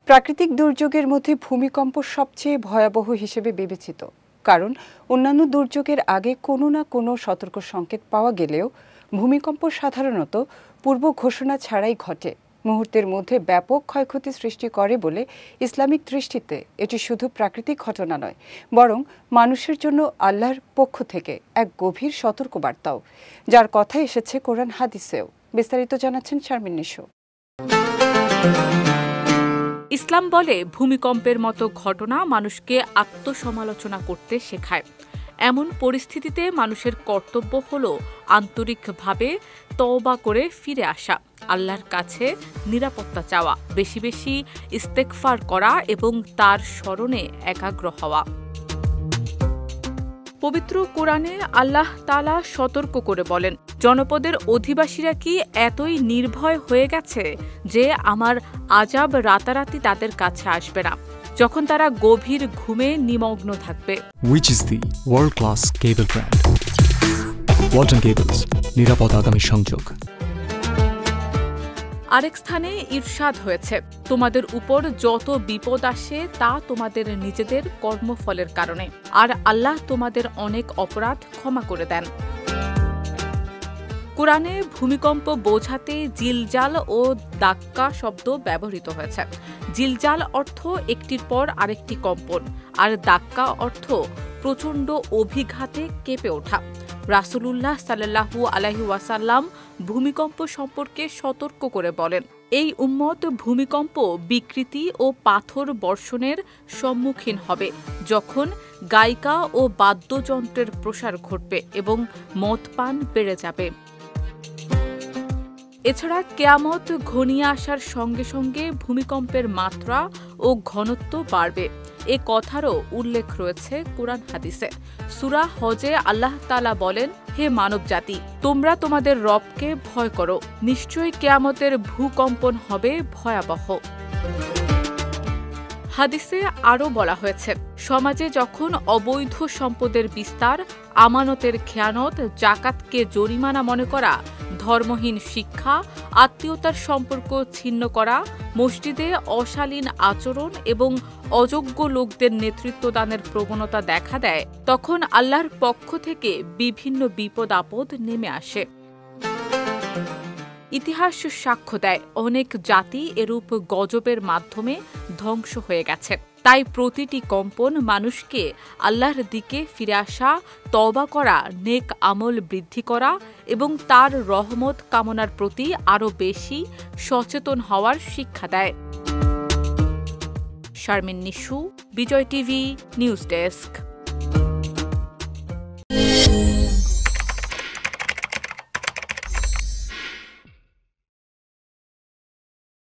প্রাকৃতিক দুর্যোগের মধ্যে ভূমিকম্প সবচেয়ে ভয়াবহ হিসেবে বিবেচিত, কারণ অন্যান্য দুর্যোগের আগে কোনো না কোনো সতর্ক সংকেত পাওয়া গেলেও ভূমিকম্প সাধারণত পূর্ব ঘোষণা ছাড়াই ঘটে, মুহূর্তের মধ্যে ব্যাপক ক্ষয়ক্ষতি সৃষ্টি করে বলে ইসলামিক দৃষ্টিতে এটি শুধু প্রাকৃতিক ঘটনা নয়, বরং মানুষের জন্য আল্লাহর পক্ষ থেকে এক গভীর সতর্কবার্তাও, যার কথা এসেছে কোরআন হাদিসেও। বিস্তারিত জানাচ্ছেন শারমিন নিশু। ইসলাম বলে ভূমিকম্পের মতো ঘটনা মানুষকে আত্মসমালোচনা করতে শেখায়। এমন পরিস্থিতিতে মানুষের কর্তব্য হল আন্তরিকভাবে তওবা করে ফিরে আসা, আল্লাহর কাছে নিরাপত্তা চাওয়া, বেশি বেশি ইস্তেগফার করা এবং তার স্মরণে একাগ্র হওয়া। পবিত্র কোরআনে আল্লাহ তাআলা সতর্ক করে বলেন, জনপদের অধিবাসীরা কি এতই নির্ভয় হয়ে গেছে যে আমার আযাব রাতারাতি তাদের কাছে আসবে না, যখন তারা গভীর ঘুমে নিমগ্ন থাকবে। Which is the world-class cable brand? Walton Cables, নিরাপদ আগামী সংযোগ। আরেক স্থানে ইরশাদ হয়েছে, তোমাদের উপর যত বিপদ আসে তা তোমাদের নিজেদের কর্মফলের কারণে, আর আল্লাহ তোমাদের অনেক অপরাধ ক্ষমা করে দেন। কোরআনে ভূমিকম্প বোঝাতে জিলজাল ও দাক্কা শব্দ ব্যবহৃত হয়েছে। জিলজাল অর্থ একটির পর আরেকটি কম্পন, আর দাক্কা অর্থ প্রচণ্ড অভিঘাতে কেঁপে ওঠা। রাসূলুল্লাহ সাল্লাল্লাহু আলাইহি ওয়াসাল্লাম ভূমিকম্প সম্পর্কে সতর্ক করে বলেন, এই উম্মত ভূমিকম্প, বিকৃতি ও পাথর বর্ষণের সম্মুখীন হবে যখন গায়িকা ও বাদ্যযন্ত্রের প্রসার ঘটবে এবং মদপান বেড়ে যাবে। এছাড়া কিয়ামত ঘনিয়ে আসার সঙ্গে সঙ্গে ভূমিকম্পের মাত্রা ও ঘনত্ব বাড়বে, এ কথারও উল্লেখ রয়েছে কোরআন হাদিসে। সূরা হজে আল্লাহ তাআলা বলেন, হে মানবজাতি, তোমরা তোমাদের রবকে ভয় করো, নিশ্চয়ই কিয়ামতের ভূকম্পন হবে ভয়াবহ। হাদিসে আরও বলা হয়েছে, সমাজে যখন অবৈধ সম্পদের বিস্তার, আমানতের খেয়ানত, জাকাতকে জরিমানা মনে করা, ধর্মহীন শিক্ষা, আত্মীয়তার সম্পর্ক ছিন্ন করা, মসজিদে অশালীন আচরণ এবং অযোগ্য লোকদের নেতৃত্ব দানের প্রবণতা দেখা দেয়, তখন আল্লাহর পক্ষ থেকে বিভিন্ন বিপদ আপদ নেমে আসে। ইতিহাস সাক্ষ্য দেয়, অনেক জাতি এরূপ গজবের মাধ্যমে ধ্বংস হয়ে গেছে। তাই প্রতিটি কম্পন মানুষকে আল্লাহর দিকে ফিরে আসা, তওবা করা, নেক আমল বৃদ্ধি করা এবং তার রহমত কামনার প্রতি আরও বেশি সচেতন হওয়ার শিক্ষা দেয়। শারমিন নিশু, বিজয় টিভি নিউজ ডেস্ক।